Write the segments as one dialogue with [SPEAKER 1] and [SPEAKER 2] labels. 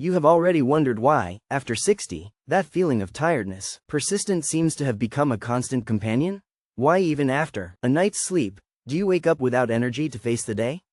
[SPEAKER 1] You have already wondered why, after 60, that feeling of tiredness, persistent seems to have become a constant companion? Why even after a night's sleep, do you wake up without energy to face the day?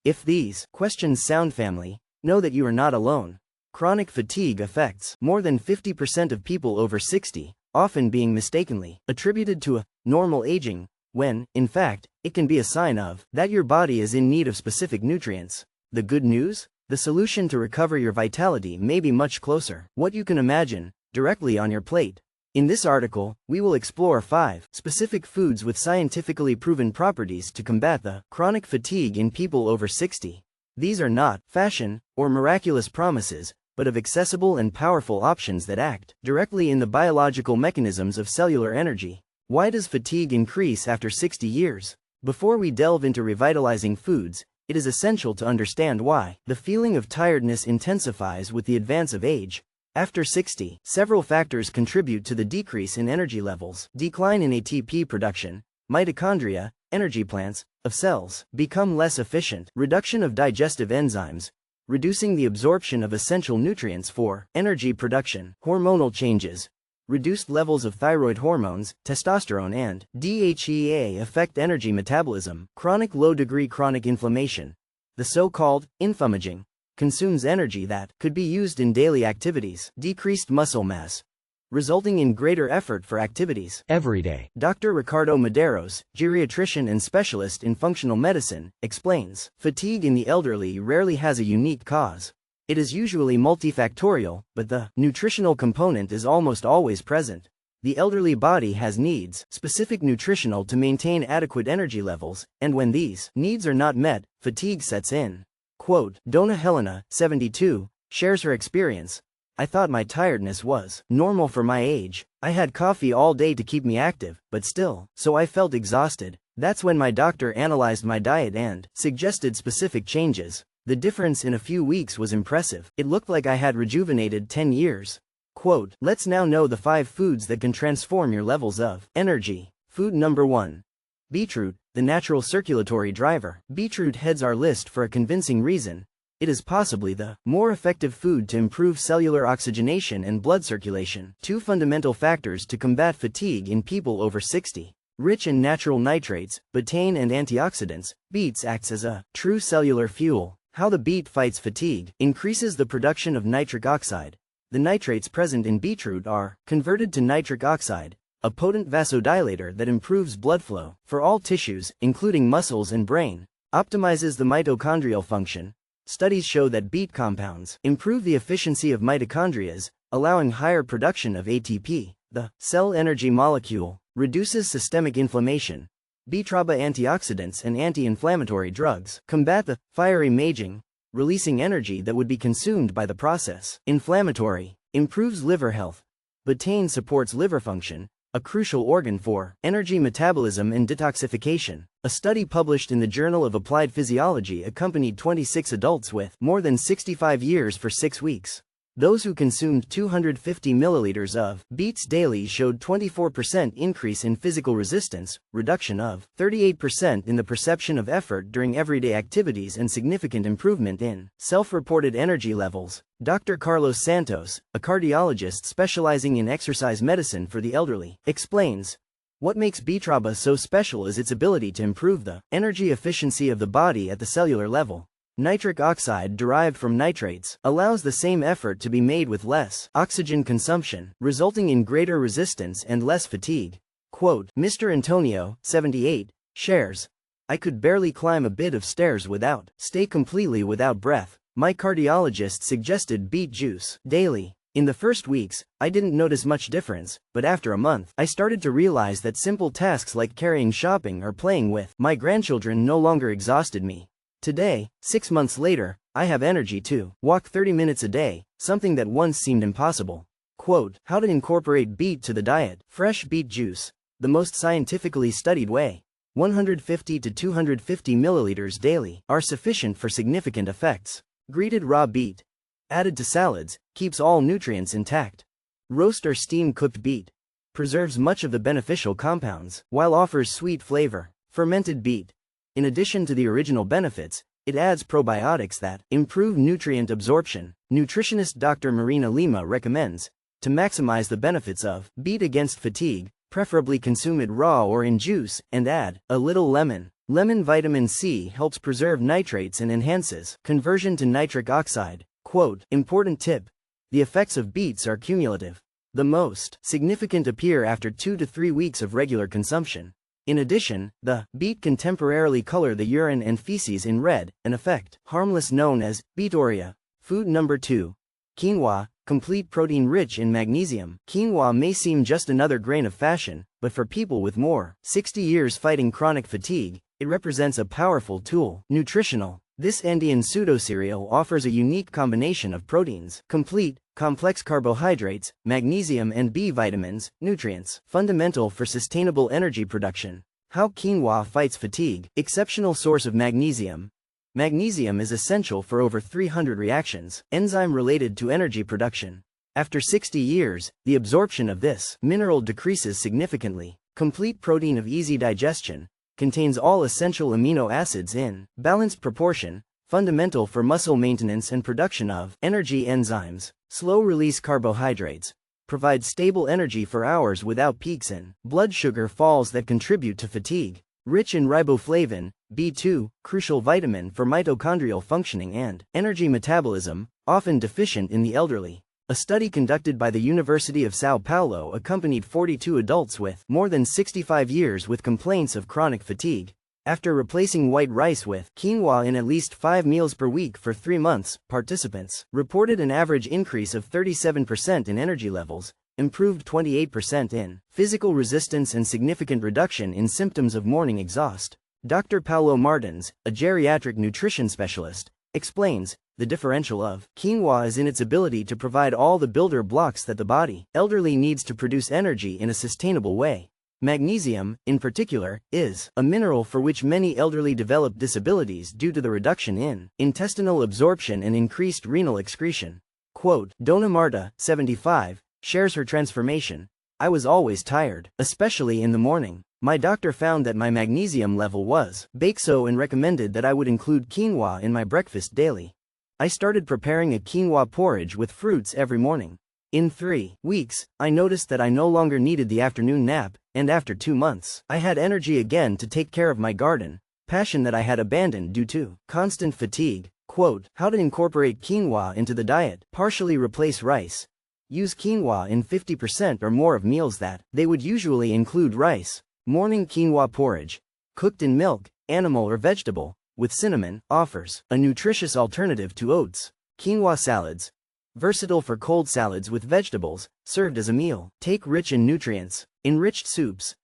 [SPEAKER 1] If these questions sound familiar, know that you are not alone. Chronic fatigue affects more than 50% of people over 60, often being mistakenly attributed to a normal aging, when, in fact, it can be a sign of that your body is in need of specific nutrients. The good news? The solution to recover your vitality may be much closer. What you can imagine, directly on your plate. In this article, we will explore 5 specific foods with scientifically proven properties to combat the chronic fatigue in people over 60. These are not fashion or miraculous promises, but of accessible and powerful options that act directly in the biological mechanisms of cellular energy. Why does fatigue increase after 60 years? Before we delve into revitalizing foods, it is essential to understand why the feeling of tiredness intensifies with the advance of age. After 60, several factors contribute to the decrease in energy levels. Decline in ATP production, mitochondria, energy plants, of cells, become less efficient. Reduction of digestive enzymes, reducing the absorption of essential nutrients for energy production. Hormonal changes, reduced levels of thyroid hormones, testosterone and DHEA affect energy metabolism. Chronic low-degree chronic inflammation, the so-called inflammaging, consumes energy that could be used in daily activities. Decreased muscle mass, resulting in greater effort for activities every day. Dr. Ricardo Medeiros, geriatrician and specialist in functional medicine, explains, fatigue in the elderly rarely has a unique cause. It is usually multifactorial, but the nutritional component is almost always present. The elderly body has needs, specific nutritional to maintain adequate energy levels, and when these needs are not met, fatigue sets in. Quote, Dona Helena, 72, shares her experience. I thought my tiredness was normal for my age. I had coffee all day to keep me active, but still, so I felt exhausted. That's when my doctor analyzed my diet and suggested specific changes. The difference in a few weeks was impressive. It looked like I had rejuvenated 10 years. Quote, let's now know the 5 foods that can transform your levels of energy. Food number 1. Beetroot, the natural circulatory driver. Beetroot heads our list for a convincing reason. It is possibly the more effective food to improve cellular oxygenation and blood circulation. 2 fundamental factors to combat fatigue in people over 60. Rich in natural nitrates, betaine and antioxidants, beets acts as a true cellular fuel. How the beet fights fatigue: increases the production of nitric oxide. The nitrates present in beetroot are converted to nitric oxide, a potent vasodilator that improves blood flow for all tissues, including muscles and brain. Optimizes the mitochondrial function. Studies show that beet compounds improve the efficiency of mitochondria, allowing higher production of ATP, the cell energy molecule. Reduces systemic inflammation. Beetroba antioxidants and anti-inflammatory drugs combat the fiery aging, releasing energy that would be consumed by the process. Inflammatory, improves liver health. Betaine supports liver function, a crucial organ for energy metabolism and detoxification. A study published in the Journal of Applied Physiology accompanied 26 adults with more than 65 years for 6 weeks. Those who consumed 250 milliliters of beets daily showed 24% increase in physical resistance, reduction of 38% in the perception of effort during everyday activities, and significant improvement in self-reported energy levels. Dr. Carlos Santos, a cardiologist specializing in exercise medicine for the elderly, explains, what makes Beetroba so special is its ability to improve the energy efficiency of the body at the cellular level. Nitric oxide derived from nitrates allows the same effort to be made with less oxygen consumption, resulting in greater resistance and less fatigue. Quote, Mr. Antonio, 78, shares, I could barely climb a bit of stairs without stay completely without breath. My cardiologist suggested beet juice daily. In the first weeks, I didn't notice much difference, but after a month, I started to realize that simple tasks like carrying shopping or playing with my grandchildren no longer exhausted me. Today, 6 months later, I have energy to walk 30 minutes a day, something that once seemed impossible. Quote, how to incorporate beet to the diet. Fresh beet juice, the most scientifically studied way. 150 to 250 milliliters daily are sufficient for significant effects. Grated raw beet, added to salads, keeps all nutrients intact. Roast or steam cooked beet preserves much of the beneficial compounds, while offers sweet flavor. Fermented beet, in addition to the original benefits, It adds probiotics that improve nutrient absorption. Nutritionist Dr. Marina Lima recommends, to maximize the benefits of beet against fatigue, preferably consume it raw or in juice, and add a little lemon. Lemon vitamin C helps preserve nitrates and enhances conversion to nitric oxide. Quote, important tip. The effects of beets are cumulative. The most significant appear after 2 to 3 weeks of regular consumption. In addition, the beet can temporarily color the urine and feces in red, an effect harmless known as beeturia. Food number 2. Quinoa, complete protein rich in magnesium. Quinoa may seem just another grain of fashion, but for people with more 60 years fighting chronic fatigue, it represents a powerful tool. Nutritional. This Andean pseudo-cereal offers a unique combination of proteins, complete, complex carbohydrates, magnesium and B vitamins, nutrients, fundamental for sustainable energy production. How quinoa fights fatigue. Exceptional source of magnesium. Magnesium is essential for over 300 reactions, enzyme related to energy production. After 60 years, the absorption of this mineral decreases significantly. Complete protein of easy digestion. Contains all essential amino acids in balanced proportion, fundamental for muscle maintenance and production of energy enzymes. Slow-release carbohydrates. Provide stable energy for hours without peaks in blood sugar falls that contribute to fatigue. Rich in riboflavin, B2, crucial vitamin for mitochondrial functioning and energy metabolism, often deficient in the elderly. A study conducted by the University of São Paulo accompanied 42 adults with more than 65 years with complaints of chronic fatigue. After replacing white rice with quinoa in at least 5 meals per week for 3 months, participants reported an average increase of 37% in energy levels, improved 28% in physical resistance and significant reduction in symptoms of morning exhaust. Dr. Paulo Martins, a geriatric nutrition specialist, explains, the differential of quinoa is in its ability to provide all the builder blocks that the body elderly needs to produce energy in a sustainable way. Magnesium, in particular, is a mineral for which many elderly develop disabilities due to the reduction in intestinal absorption and increased renal excretion. Quote, Dona Marta, 75, shares her transformation. I was always tired, especially in the morning. My doctor found that my magnesium level was baixo and recommended that I would include quinoa in my breakfast daily. I started preparing a quinoa porridge with fruits every morning. In 3 weeks, I noticed that I no longer needed the afternoon nap, and after 2 months, I had energy again to take care of my garden, passion that I had abandoned due to constant fatigue. Quote, how to incorporate quinoa into the diet. Partially replace rice. Use quinoa in 50% or more of meals that they would usually include rice. Morning quinoa porridge, cooked in milk, animal or vegetable, with cinnamon, offers a nutritious alternative to oats. Quinoa salads. Versatile for cold salads with vegetables, served as a meal. Take rich in nutrients. Enriched soups.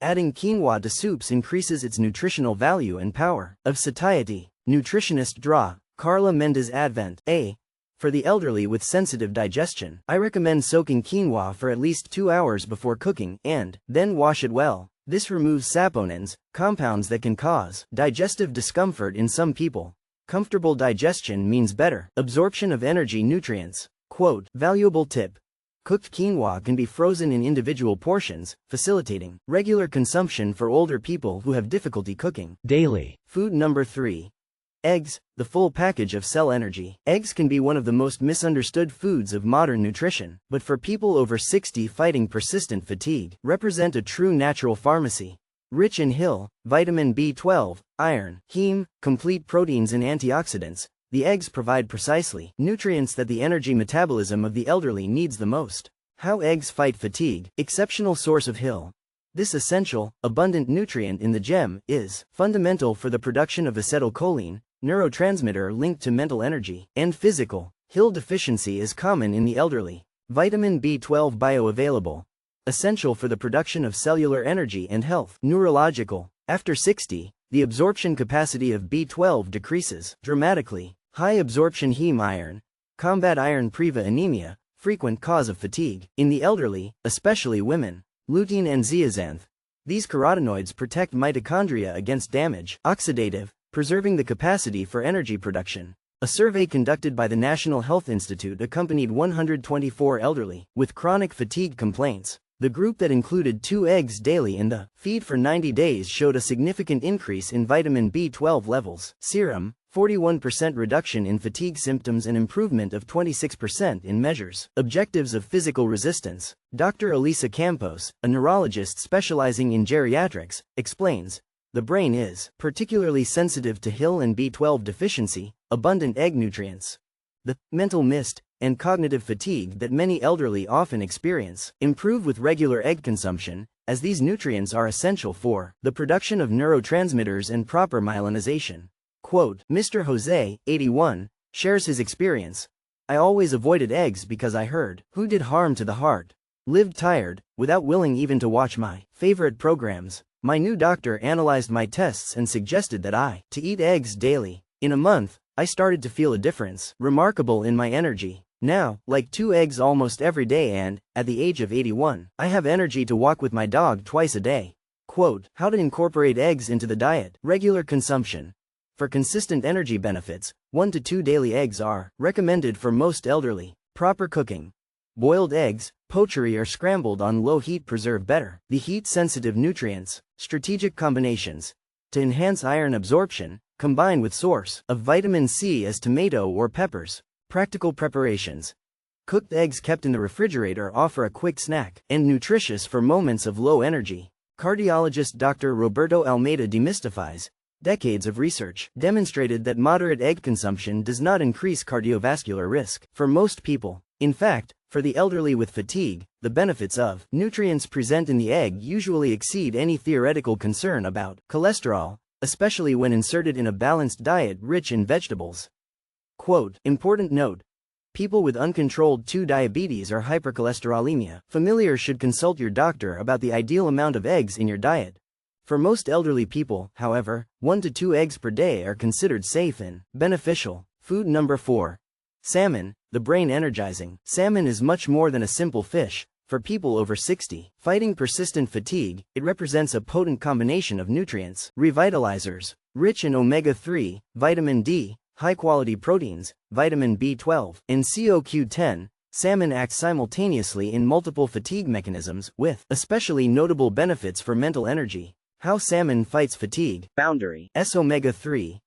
[SPEAKER 1] Adding quinoa to soups increases its nutritional value and power. Of satiety. Nutritionist Dra. Carla Mendez Advent. For the elderly with sensitive digestion, I recommend soaking quinoa for at least 2 hours before cooking, and then wash it well. This removes saponins, compounds that can cause digestive discomfort in some people. Comfortable digestion means better absorption of energy nutrients. Quote, valuable tip. Cooked quinoa can be frozen in individual portions, facilitating regular consumption for older people who have difficulty cooking daily. Food number 3. Eggs, the full package of cell energy. Eggs can be one of the most misunderstood foods of modern nutrition, but for people over 60 fighting persistent fatigue, represent a true natural pharmacy. Rich in Hill, vitamin B12, iron, heme, complete proteins and antioxidants, the eggs provide precisely nutrients that the energy metabolism of the elderly needs the most. How eggs fight fatigue. Exceptional source of Hill. This essential, abundant nutrient in the gem is fundamental for the production of acetylcholine, neurotransmitter linked to mental energy and physical. Hill deficiency is common in the elderly. Vitamin B12 bioavailable. Essential for the production of cellular energy and health. Neurological. After 60, the absorption capacity of B12 decreases dramatically. High absorption heme iron. Combat iron priva anemia, frequent cause of fatigue in the elderly, especially women. Lutein and zeaxanthin. These carotenoids protect mitochondria against damage. Oxidative, preserving the capacity for energy production. A survey conducted by the National Health Institute accompanied 124 elderly with chronic fatigue complaints. The group that included 2 eggs daily in the feed for 90 days showed a significant increase in vitamin B12 levels. Serum, 41% reduction in fatigue symptoms and improvement of 26% in measures. Objectives of physical resistance. Dr. Elisa Campos, a neurologist specializing in geriatrics, explains, the brain is particularly sensitive to HIL and B12 deficiency, abundant egg nutrients. The mental mist and cognitive fatigue that many elderly often experience improve with regular egg consumption, as these nutrients are essential for the production of neurotransmitters and proper myelinization. Quote, Mr. Jose, 81, shares his experience. I always avoided eggs because I heard who did harm to the heart. Lived tired, without willing even to watch my favorite programs. My new doctor analyzed my tests and suggested that I to eat eggs daily. In a month, I started to feel a difference, remarkable in my energy. Now, like 2 eggs almost every day, and, at the age of 81, I have energy to walk with my dog twice a day. Quote, how to incorporate eggs into the diet. Regular consumption. For consistent energy benefits, 1 to 2 daily eggs are recommended for most elderly. Proper cooking. Boiled eggs, poached or scrambled on low heat preserve better the heat-sensitive nutrients. Strategic combinations. To enhance iron absorption, combine with source of vitamin C as tomato or peppers. Practical preparations. Cooked eggs kept in the refrigerator offer a quick snack and nutritious for moments of low energy. Cardiologist Dr. Roberto Almeida demystifies. Decades of research demonstrated that moderate egg consumption does not increase cardiovascular risk for most people. In fact, for the elderly with fatigue, the benefits of nutrients present in the egg usually exceed any theoretical concern about cholesterol, especially when inserted in a balanced diet rich in vegetables. Quote, important note. People with uncontrolled 2 diabetes or hypercholesterolemia familiar should consult your doctor about the ideal amount of eggs in your diet. For most elderly people, however, 1 to 2 eggs per day are considered safe and beneficial. Food number 4. Salmon, the brain energizing. Salmon is much more than a simple fish. For people over 60, fighting persistent fatigue, it represents a potent combination of nutrients, revitalizers, rich in omega-3, vitamin D, high-quality proteins, vitamin B12, and CoQ10. Salmon acts simultaneously in multiple fatigue mechanisms, with especially notable benefits for mental energy. How salmon fights fatigue. Boundary. S omega-3.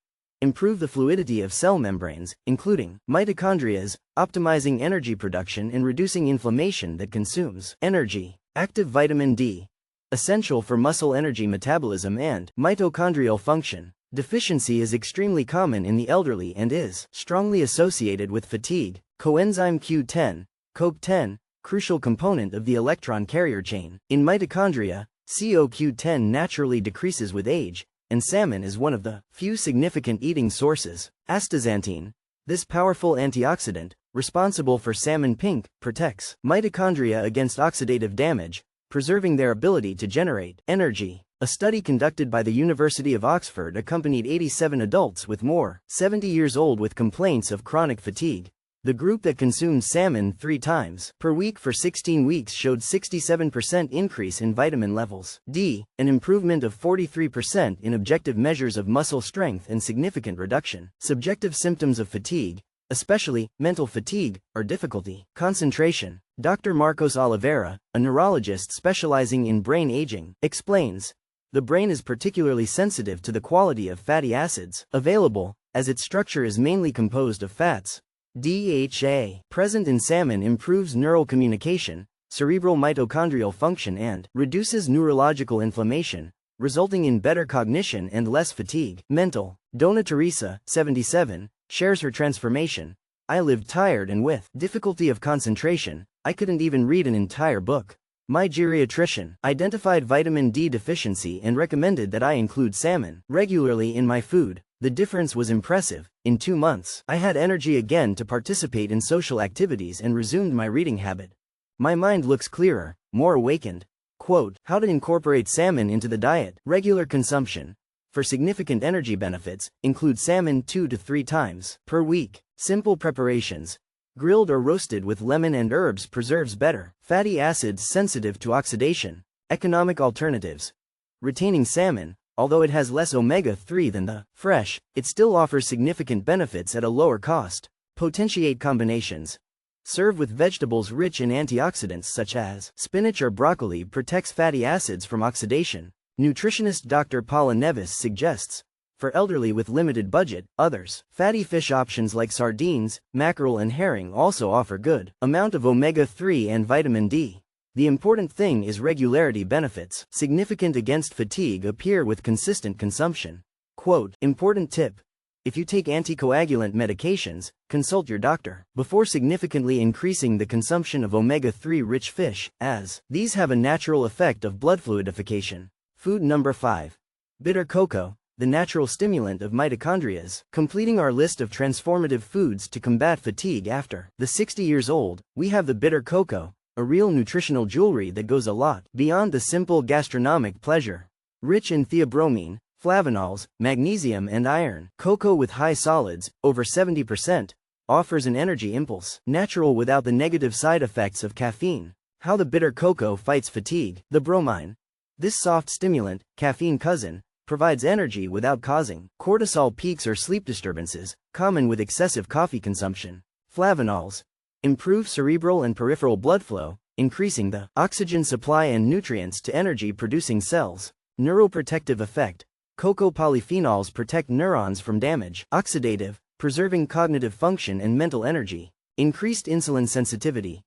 [SPEAKER 1] Improve the fluidity of cell membranes, including mitochondria, optimizing energy production and reducing inflammation that consumes energy. Active vitamin D. Essential for muscle energy metabolism and mitochondrial function. Deficiency is extremely common in the elderly and is strongly associated with fatigue. Coenzyme Q10, CoQ10, crucial component of the electron carrier chain. In mitochondria, CoQ10 naturally decreases with age, and salmon is one of the few significant eating sources. Astaxanthin. This powerful antioxidant, responsible for salmon pink, protects mitochondria against oxidative damage, preserving their ability to generate energy. A study conducted by the University of Oxford accompanied 87 adults with more 70 years old with complaints of chronic fatigue. The group that consumed salmon 3 times per week for 16 weeks showed 67% increase in vitamin levels. D. An improvement of 43% in objective measures of muscle strength and significant reduction. Subjective symptoms of fatigue, especially mental fatigue or difficulty. Concentration. Dr. Marcos Oliveira, a neurologist specializing in brain aging, explains. The brain is particularly sensitive to the quality of fatty acids available, as its structure is mainly composed of fats. DHA, present in salmon, improves neural communication, cerebral mitochondrial function, and reduces neurological inflammation, resulting in better cognition and less fatigue. Mental. Dona Teresa, 77, shares her transformation. I lived tired and with difficulty of concentration. I couldn't even read an entire book. My geriatrician identified vitamin D deficiency and recommended that I include salmon regularly in my food. The difference was impressive. In 2 months, I had energy again to participate in social activities and resumed my reading habit. My mind looks clearer, more awakened. Quote, how to incorporate salmon into the diet. Regular consumption. For significant energy benefits, include salmon 2 to 3 times per week. Simple preparations. Grilled or roasted with lemon and herbs preserves better. Fatty acids sensitive to oxidation. Economic alternatives. Retaining salmon. Although it has less omega-3 than the fresh, it still offers significant benefits at a lower cost. Potentiate combinations. Serve with vegetables rich in antioxidants such as spinach or broccoli. Protects fatty acids from oxidation. Nutritionist Dr. Paula Nevis suggests For elderly with limited budget, others, fatty fish options like sardines, mackerel and herring also offer good amount of omega-3 and vitamin D. The important thing is regularity. Benefits significant against fatigue appear with consistent consumption. Quote, important tip. If you take anticoagulant medications, consult your doctor before significantly increasing the consumption of omega-3 rich fish, as these have a natural effect of blood fluidification. Food number 5. Bitter cocoa, the natural stimulant of mitochondria. Completing our list of transformative foods to combat fatigue after the 60 years old, we have the bitter cocoa, a real nutritional jewelry that goes a lot beyond the simple gastronomic pleasure. Rich in theobromine, flavanols, magnesium and iron, cocoa with high solids, over 70%, offers an energy impulse, natural without the negative side effects of caffeine. How the bitter cocoa fights fatigue. The bromine, this soft stimulant, caffeine cousin, provides energy without causing cortisol peaks or sleep disturbances, common with excessive coffee consumption. Flavanols improve cerebral and peripheral blood flow, increasing the oxygen supply and nutrients to energy-producing cells. Neuroprotective effect. Cocoa polyphenols protect neurons from damage. Oxidative, preserving cognitive function and mental energy. Increased insulin sensitivity.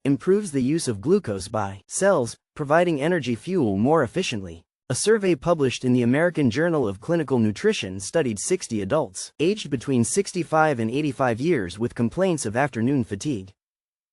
[SPEAKER 1] Improves the use of glucose by cells, providing energy fuel more efficiently. A survey published in the American Journal of Clinical Nutrition studied 60 adults, aged between 65 and 85 years with complaints of afternoon fatigue.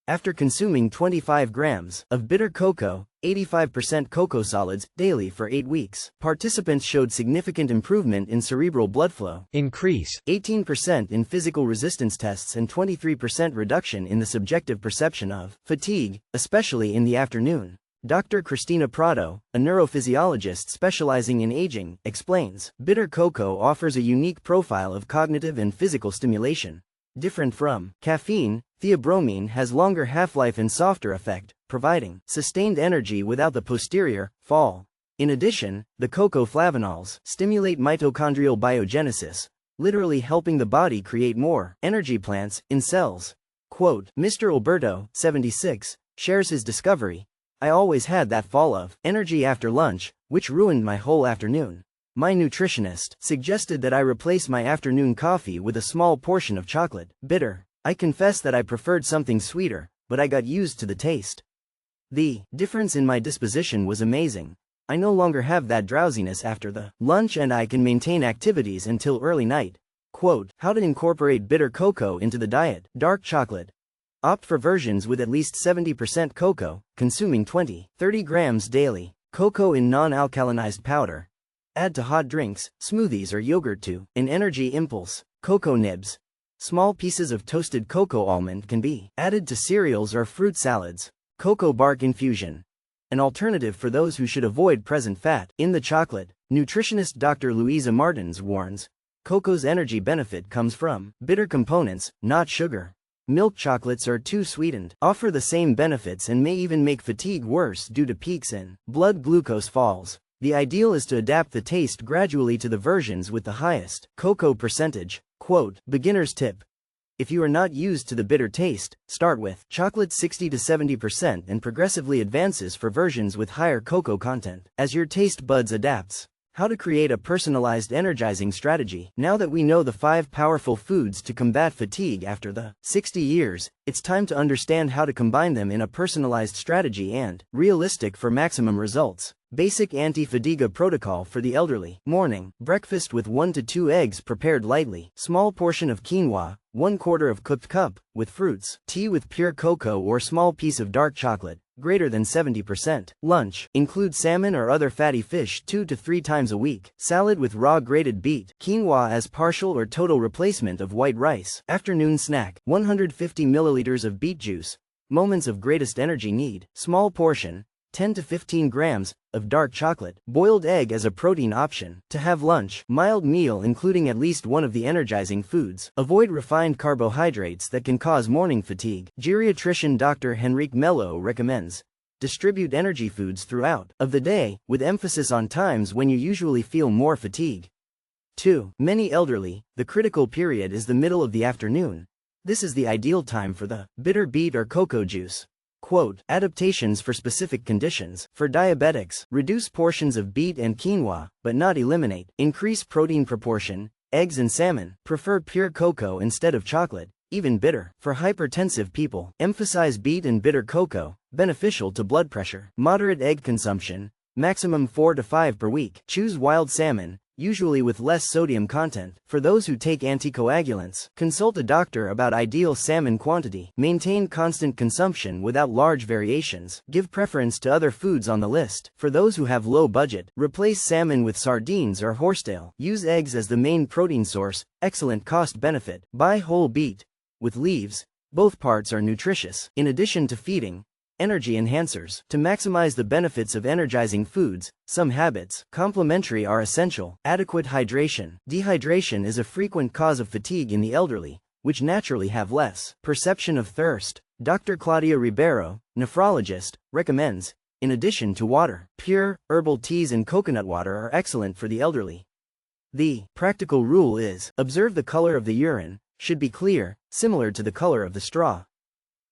[SPEAKER 1] After consuming 25 grams of bitter cocoa, 85% cocoa solids, daily for 8 weeks, participants showed significant improvement in cerebral blood flow, increase 18% in physical resistance tests and 23% reduction in the subjective perception of fatigue, especially in the afternoon. Dr. Cristina Prado, a neurophysiologist specializing in aging, explains, bitter cocoa offers a unique profile of cognitive and physical stimulation. Different from caffeine, theobromine has longer half-life and softer effect, providing sustained energy without the posterior fall. In addition, the cocoa flavanols stimulate mitochondrial biogenesis, literally helping the body create more energy plants in cells. Quote, Mr. Alberto, 76, shares his discovery. I always had that fall of energy after lunch, which ruined my whole afternoon. My nutritionist suggested that I replace my afternoon coffee with a small portion of chocolate. Bitter. I confess that I preferred something sweeter, but I got used to the taste. The difference in my disposition was amazing. I no longer have that drowsiness after the lunch and I can maintain activities until early night. Quote, how to incorporate bitter cocoa into the diet. Dark chocolate. Opt for versions with at least 70% cocoa, consuming 20-30 grams daily. Cocoa in non-alkalinized powder. Add to hot drinks, smoothies or yogurt to an energy impulse. Cocoa nibs. Small pieces of toasted cocoa almond can be added to cereals or fruit salads. Cocoa bark infusion. An alternative for those who should avoid present fat in the chocolate. Nutritionist Dr. Louisa Martins warns, cocoa's energy benefit comes from bitter components, not sugar. Milk chocolates are too sweetened, offer the same benefits and may even make fatigue worse due to peaks in blood glucose falls. The ideal is to adapt the taste gradually to the versions with the highest cocoa percentage. Quote, beginner's tip. If you are not used to the bitter taste, start with chocolate 60 to 70% and progressively advances for versions with higher cocoa content as your taste buds adapts. How to create a personalized energizing strategy. Now that we know the 5 powerful foods to combat fatigue after the 60 years, it's time to understand how to combine them in a personalized strategy and realistic for maximum results. Basic anti-fatigue protocol for the elderly. Morning, breakfast with 1 to 2 eggs prepared lightly. Small portion of quinoa, 1/4 of cooked cup, with fruits. Tea with pure cocoa or small piece of dark chocolate, greater than 70%. Lunch, include salmon or other fatty fish 2 to 3 times a week. Salad with raw grated beet. Quinoa as partial or total replacement of white rice. Afternoon snack, 150 milliliters of beet juice. Moments of greatest energy need. Small portion, 10 to 15 grams, of dark chocolate. Boiled egg as a protein option. To have lunch, mild meal including at least one of the energizing foods. Avoid refined carbohydrates that can cause morning fatigue. Geriatrician Dr. Henrique Mello recommends, distribute energy foods throughout of the day, with emphasis on times when you usually feel more fatigue. 2. Many elderly, the critical period is the middle of the afternoon. This is the ideal time for the bitter beet or cocoa juice. Quote, adaptations for specific conditions. For diabetics, reduce portions of beet and quinoa, but not eliminate. Increase protein proportion, eggs and salmon. Prefer pure cocoa instead of chocolate, even bitter. For hypertensive people, emphasize beet and bitter cocoa, beneficial to blood pressure. Moderate egg consumption, maximum 4 to 5 per week. Choose wild salmon, usually with less sodium content. For those who take anticoagulants, consult a doctor about ideal salmon quantity. Maintain constant consumption without large variations. Give preference to other foods on the list. For those who have low budget, replace salmon with sardines or horsetail. Use eggs as the main protein source, excellent cost benefit. Buy whole beet with leaves, both parts are nutritious. In addition to feeding, energy enhancers. To maximize the benefits of energizing foods, some habits, complementary, are essential. Adequate hydration. Dehydration is a frequent cause of fatigue in the elderly, which naturally have less perception of thirst. Dr. Claudia Ribeiro, nephrologist, recommends, in addition to water, pure, herbal teas and coconut water are excellent for the elderly. The practical rule is, observe the color of the urine, should be clear, similar to the color of the straw.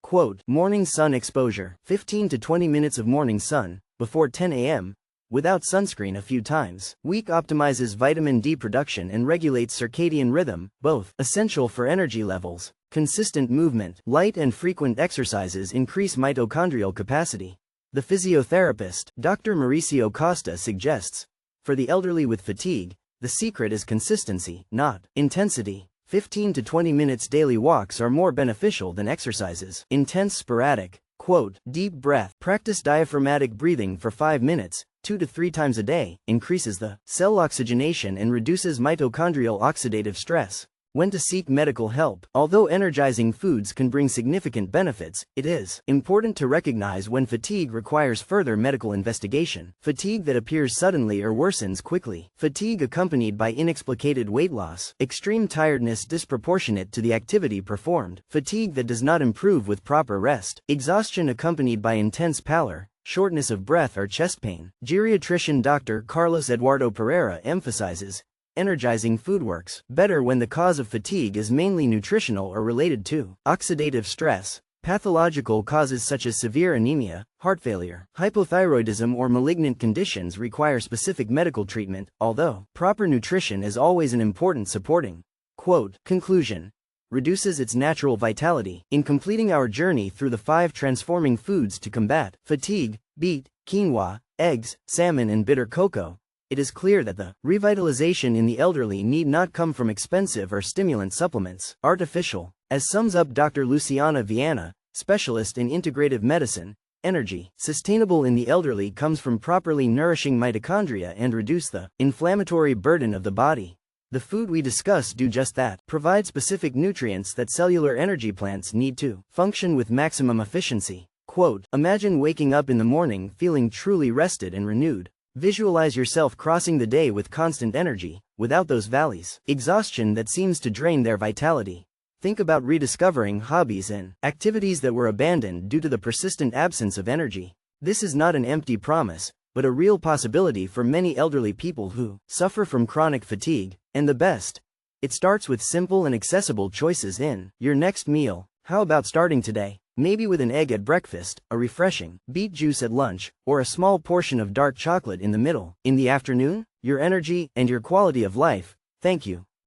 [SPEAKER 1] Quote, morning sun exposure. 15 to 20 minutes of morning sun, before 10 a.m., without sunscreen a few times. Week optimizes vitamin D production and regulates circadian rhythm, both essential for energy levels. Consistent movement. Light and frequent exercises increase mitochondrial capacity. The physiotherapist, Dr. Mauricio Costa, suggests, for the elderly with fatigue, the secret is consistency, not intensity. 15 to 20 minutes daily walks are more beneficial than exercises. Intense sporadic. Quote, deep breath. Practice diaphragmatic breathing for 5 minutes, 2 to 3 times a day, increases the cell oxygenation and reduces mitochondrial oxidative stress. When to seek medical help. Although energizing foods can bring significant benefits, it is important to recognize when fatigue requires further medical investigation. Fatigue that appears suddenly or worsens quickly. Fatigue accompanied by inexplicated weight loss. Extreme tiredness disproportionate to the activity performed. Fatigue that does not improve with proper rest. Exhaustion accompanied by intense pallor, shortness of breath or chest pain. Geriatrician Dr. Carlos Eduardo Pereira emphasizes, energizing food works better when the cause of fatigue is mainly nutritional or related to oxidative stress. Pathological causes such as severe anemia, heart failure, hypothyroidism or malignant conditions require specific medical treatment, although proper nutrition is always an important supporting. Quote, conclusion. Reduces its natural vitality. In completing our journey through the 5 transforming foods to combat fatigue, beet, quinoa, eggs, salmon and bitter cocoa, it is clear that the revitalization in the elderly need not come from expensive or stimulant supplements. Artificial, as sums up Dr. Luciana Viana, specialist in integrative medicine. Energy, sustainable in the elderly, comes from properly nourishing mitochondria and reduce the inflammatory burden of the body. The food we discuss do just that, provide specific nutrients that cellular energy plants need to function with maximum efficiency. Quote, imagine waking up in the morning feeling truly rested and renewed. Visualize yourself crossing the day with constant energy, without those valleys, exhaustion that seems to drain their vitality. Think about rediscovering hobbies and activities that were abandoned due to the persistent absence of energy. This is not an empty promise, but a real possibility for many elderly people who suffer from chronic fatigue. And the best, it starts with simple and accessible choices in your next meal. How about starting today? Maybe with an egg at breakfast, a refreshing beet juice at lunch, or a small portion of dark chocolate in the middle. In the afternoon, your energy and your quality of life. Thank you.